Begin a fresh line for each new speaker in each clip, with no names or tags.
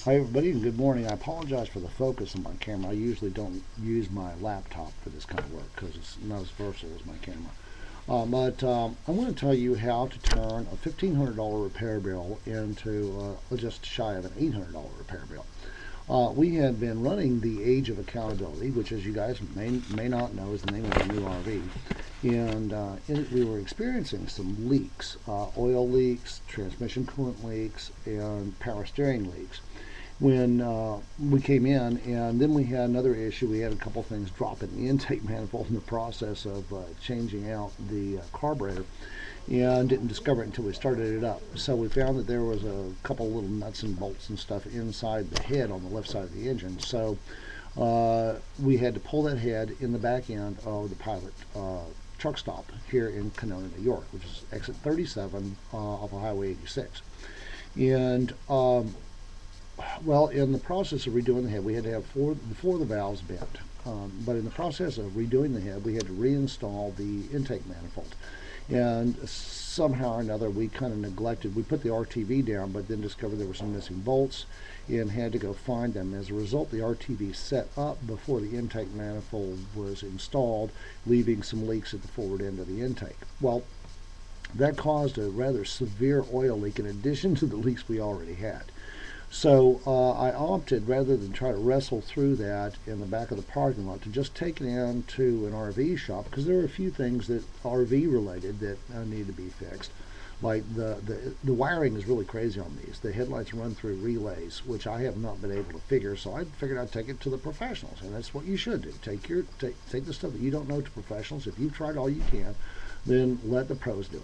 Hi everybody and good morning. I apologize for the focus on my camera. I usually don't use my laptop for this kind of work because it's not as versatile as my camera. But I want to tell you how to turn a $1,500 repair bill into just shy of an $800 repair bill. We had been running the Age of Accountability, which, as you guys may not know, is the name of the new RV. And in it, we were experiencing some leaks, oil leaks, transmission coolant leaks, and power steering leaks when we came in. And then we had another issue. We had a couple things drop in the intake manifold in the process of changing out the carburetor, and didn't discover it until we started it up. So we found that there was a couple little nuts and bolts and stuff inside the head on the left side of the engine. So we had to pull that head in the back end of the Pilot truck stop here in Kanona, New York, which is exit 37 off of Highway 86. And well, in the process of redoing the head, we had to have four of the valves bent. But in the process of redoing the head, we had to reinstall the intake manifold. And somehow or another, we kind of neglected. We put the RTV down, but then discovered there were some missing bolts and had to go find them. As a result, the RTV set up before the intake manifold was installed, leaving some leaks at the forward end of the intake. Well, that caused a rather severe oil leak in addition to the leaks we already had. So I opted, rather than try to wrestle through that in the back of the parking lot, to just take it into an RV shop, because there were a few things that RV related that need to be fixed. Like the wiring is really crazy on these. The headlights run through relays, which I have not been able to figure. So I figured I'd take it to the professionals, and that's what you should do. Take the stuff that you don't know to professionals. If you've tried all you can, then let the pros do it.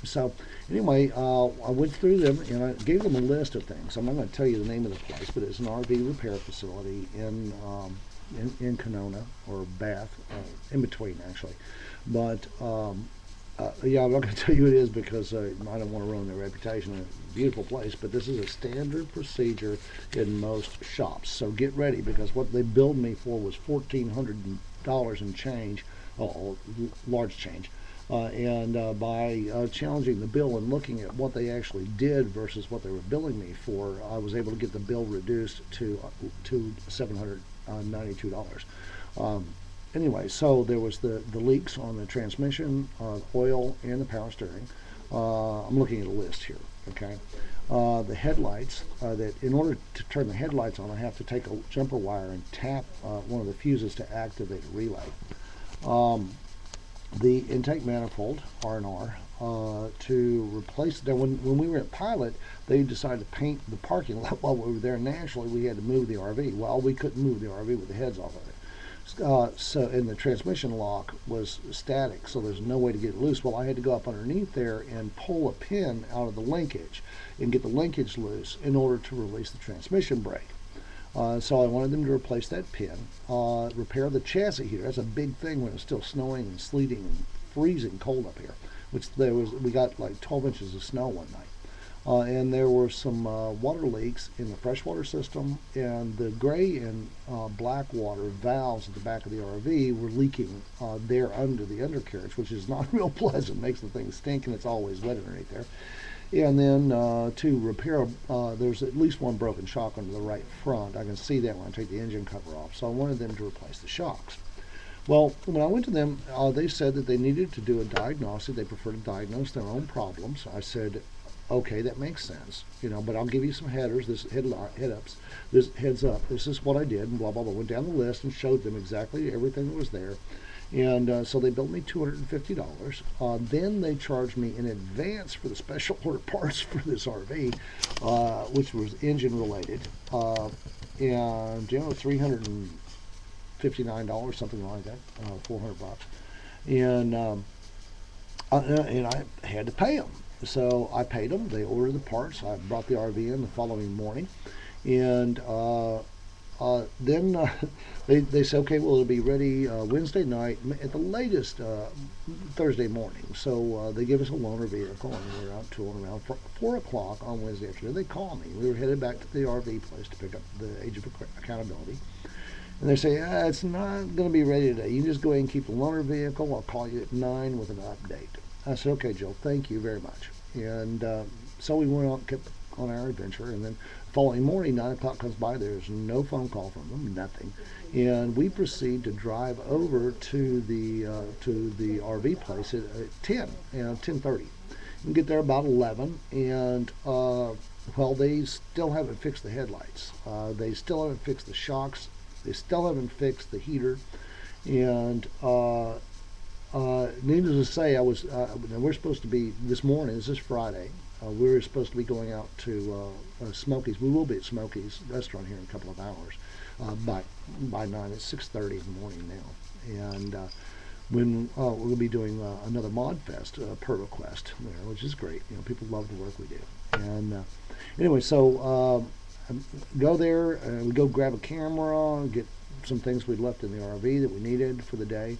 So anyway, I went through them and I gave them a list of things. I'm not going to tell you the name of the place, but it's an RV repair facility in Kanona, or Bath, in between actually. But yeah, I'm not going to tell you who it is because I don't want to ruin their reputation. It's a beautiful place, but this is a standard procedure in most shops. So get ready, because what they billed me for was $1,400 and change, large change. And by challenging the bill and looking at what they actually did versus what they were billing me for, I was able to get the bill reduced to $792. Anyway, so there was the leaks on the transmission, oil, and the power steering. I'm looking at a list here, okay? The headlights, that in order to turn the headlights on, I have to take a jumper wire and tap one of the fuses to activate a relay. The intake manifold, R&R, to replace it. When we were at Pilot, they decided to paint the parking lot while we were there. Naturally, we had to move the RV. Well, we couldn't move the RV with the heads off of it. And the transmission lock was static, so there's no way to get it loose. Well, I had to go up underneath there and pull a pin out of the linkage and get the linkage loose in order to release the transmission brake. So I wanted them to replace that pin, repair the chassis here. That's a big thing when it's still snowing and sleeting and freezing cold up here. We got like 12 inches of snow one night. And there were some water leaks in the freshwater system, and the gray and black water valves at the back of the RV were leaking there under the undercarriage, which is not real pleasant. Makes the thing stink, and it's always wet underneath there. And then to repair, there's at least one broken shock under the right front. I can see that when I take the engine cover off. So I wanted them to replace the shocks. Well, when I went to them, they said that they needed to do a diagnostic. They prefer to diagnose their own problems. I said, okay, that makes sense, but I'll give you some headers, this heads up. This is what I did, and blah, blah, blah. Went down the list and showed them exactly everything that was there. And so they billed me $250. Then they charged me in advance for the special order parts for this RV, which was engine related, and $359, something like that, $400. And I had to pay them. So I paid them. They ordered the parts. I brought the RV in the following morning, and then they said, okay, well, it'll be ready Wednesday night, at the latest Thursday morning. So they give us a loaner vehicle, and we were out tooling around. 4 o'clock on Wednesday afternoon, they called me. We were headed back to the RV place to pick up the Age of Accountability. And they say, it's not going to be ready today. You can just go ahead and keep the loaner vehicle. I'll call you at 9 with an update. I said, okay, Joe, thank you very much. And so we went out, kept on our adventure. And then following morning, 9 o'clock comes by. There's no phone call from them, nothing. And we proceed to drive over to the RV place at 10, 10:30. And get there about 11, and well, they still haven't fixed the headlights. They still haven't fixed the shocks. They still haven't fixed the heater. And needless to say, we're supposed to be this morning. This is Friday. We were supposed to be going out to Smokies. We will be at Smokies restaurant here in a couple of hours. By 9, it's 6:30 in the morning now, and when we'll be doing another Mod Fest per request there, which is great. You know, people love the work we do. And anyway, so go there and we go grab a camera, get some things we'd left in the RV that we needed for the day.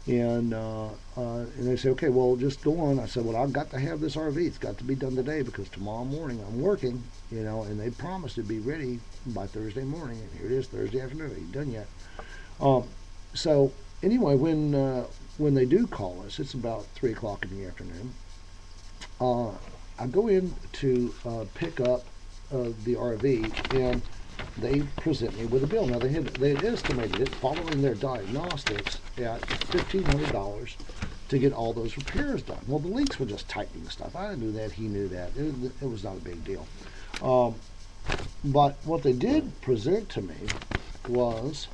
And they say, okay, well, just go on. I said, well, I've got to have this RV. It's got to be done today because tomorrow morning I'm working, you know, and they promised it'd be ready by Thursday morning. And here it is, Thursday afternoon. It ain't done yet. So anyway, when they do call us, it's about 3 o'clock in the afternoon. I go in to pick up the RV, and they present me with a bill. Now they had estimated it following their diagnostics at $1,500 to get all those repairs done. Well, the leaks were just tightening stuff. I knew that. He knew that. It was not a big deal. But what they did present to me was,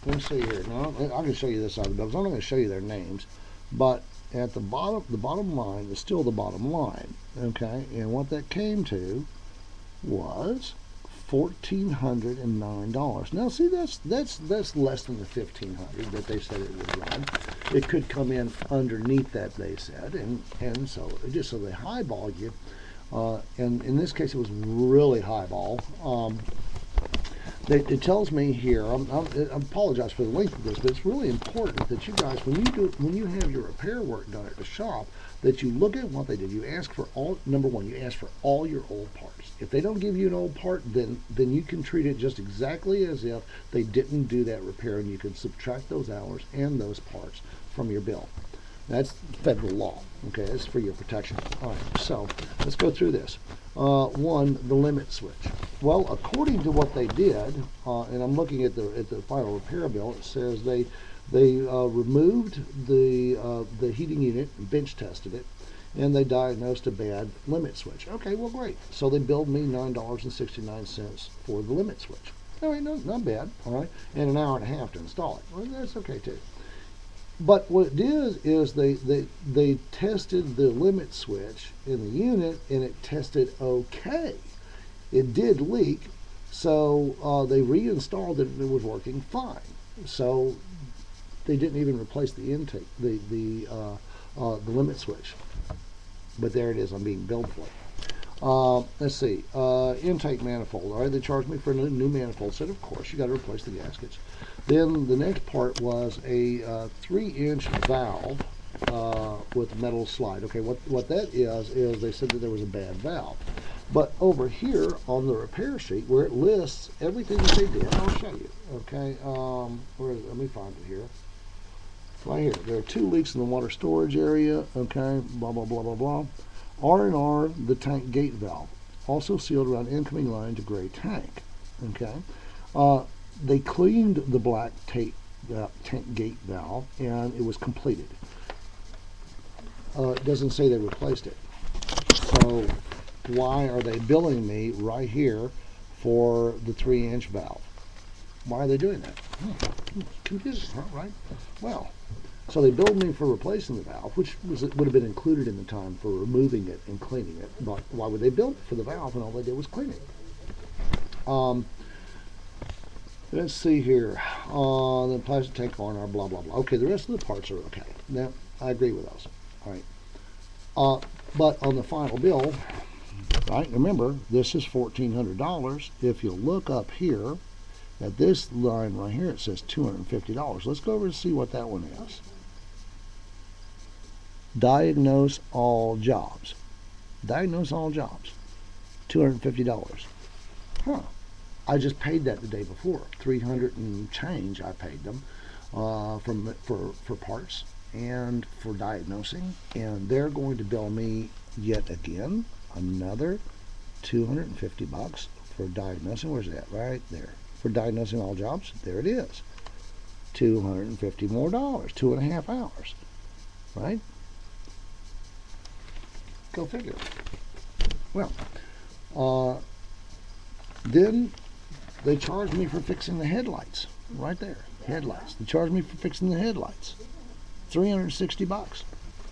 let me see here. Now I can show you this out of the bills. I'm not going to show you their names, but at the bottom line is still the bottom line. Okay, and what that came to was $1,409. Now, see, that's less than the $1,500 that they said it would run. It could come in underneath that, they said, and so just so they highball you. And in this case, it was really highball. It tells me here. I apologize for the length of this, but it's really important that you guys, when you have your repair work done at the shop, that you look at what they did. You ask for number one, you ask for all your old parts. If they don't give you an old part, then you can treat it just exactly as if they didn't do that repair, and you can subtract those hours and those parts from your bill. That's federal law. Okay, that's for your protection. All right, so let's go through this. One, the limit switch. Well, according to what they did, and I'm looking at the final repair bill, it says they removed the heating unit, bench tested it, and they diagnosed a bad limit switch. Okay, well, great. So they billed me $9.69 for the limit switch. All right, not bad. All right, and an hour and a half to install it. Well, that's okay too. But what it did is they tested the limit switch in the unit, and it tested okay. It did leak, so they reinstalled it, and it was working fine. So they didn't even replace the intake, the limit switch. But there it is. I'm being billed for it. Let's see. Intake manifold. All right, they charged me for a new manifold set. Of course, you got to replace the gaskets. Then the next part was a 3-inch valve with metal slide. Okay, what that is they said that there was a bad valve. But over here on the repair sheet, where it lists everything that they did, I'll show you. Okay, let me find it here. Right here. There are 2 leaks in the water storage area. Okay, blah blah blah blah blah. R&R, the tank gate valve, also sealed around incoming line to gray tank. Okay. They cleaned the black tank gate valve, and it was completed. It doesn't say they replaced it. So why are they billing me right here for the 3-inch valve? Why are they doing that? Confusing, huh, right? Well, so they billed me for replacing the valve, which would have been included in the time for removing it and cleaning it. But why would they bill for the valve when all they did was clean it? Let's see here. The plastic tank R&R, blah, blah, blah. Okay, the rest of the parts are okay. Now, I agree with those. All right. But on the final bill, right, remember, this is $1,400. If you look up here at this line right here, it says $250. Let's go over and see what that one is. Diagnose all jobs. Diagnose all jobs. $250. Huh. I just paid that the day before. $300 and change I paid them for parts and for diagnosing, and they're going to bill me yet again another $250 for diagnosing. Where's that? Right there. For diagnosing all jobs. There it is. $250 more, 2.5 hours. Right? Go figure. Well, then they charged me for fixing the headlights. Right there. Headlights. They charged me for fixing the headlights. $360.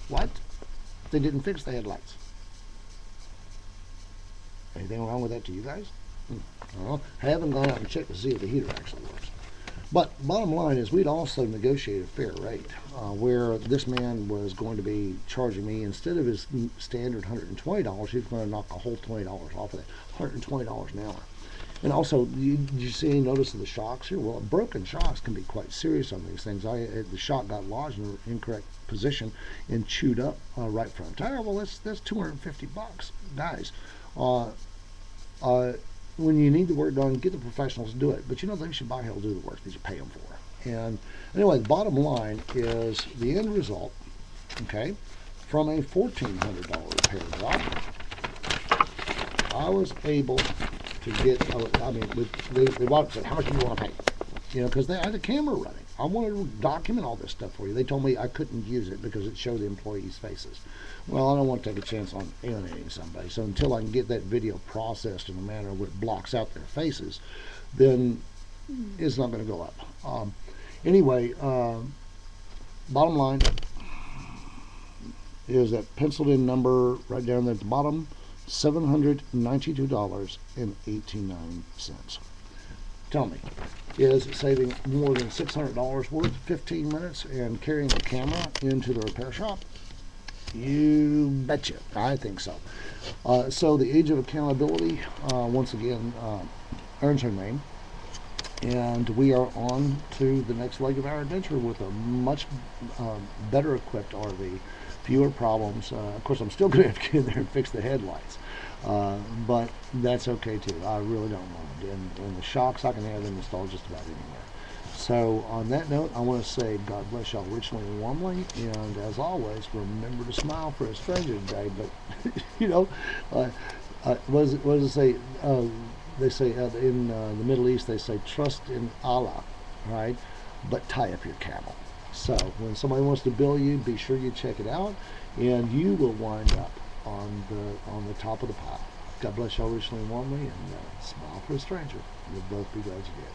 What? They didn't fix the headlights. Anything wrong with that to you guys? I haven't gone out and checked to see if the heater actually works. But bottom line is we'd also negotiated a fair rate where this man was going to be charging me, instead of his standard $120, he was going to knock a whole $20 off of that. $120 an hour. And also, did you see any notice of the shocks here? Well, broken shocks can be quite serious on these things. The shock got lodged in an incorrect position and chewed up right front tire. Well, that's $250, guys. When you need the work done, get the professionals to do it. But you know, they should buy hell do the work that you pay them for. And anyway, the bottom line is the end result, okay, from a $1,400 repair job, I was able to get, I mean, they wanted to say, how much do you want to pay? You know, because they had a camera running. I wanted to document all this stuff for you. They told me I couldn't use it because it showed the employees' faces. Well, I don't want to take a chance on alienating somebody. So until I can get that video processed in a manner where it blocks out their faces, then it's not going to go up. Anyway, bottom line is that penciled in number right down there at the bottom, $792.89. Tell me, is saving more than $600 worth 15 minutes and carrying the camera into the repair shop? You betcha. I think so. So the age of accountability, once again, earns her name. And we are on to the next leg of our adventure with a much better equipped RV, fewer problems. Of course, I'm still going to have to get in there and fix the headlights. But that's okay too. I really don't mind. And the shocks, I can have them installed just about anywhere. So on that note, I want to say God bless y'all richly and warmly. And as always, remember to smile for a stranger today. But, you know, what does it say? They say in the Middle East, they say trust in Allah, right? But tie up your camel. So when somebody wants to bill you, be sure you check it out, and you will wind up on the top of the pile. God bless y'all richly and warmly, and smile for a stranger. You'll both be glad you did.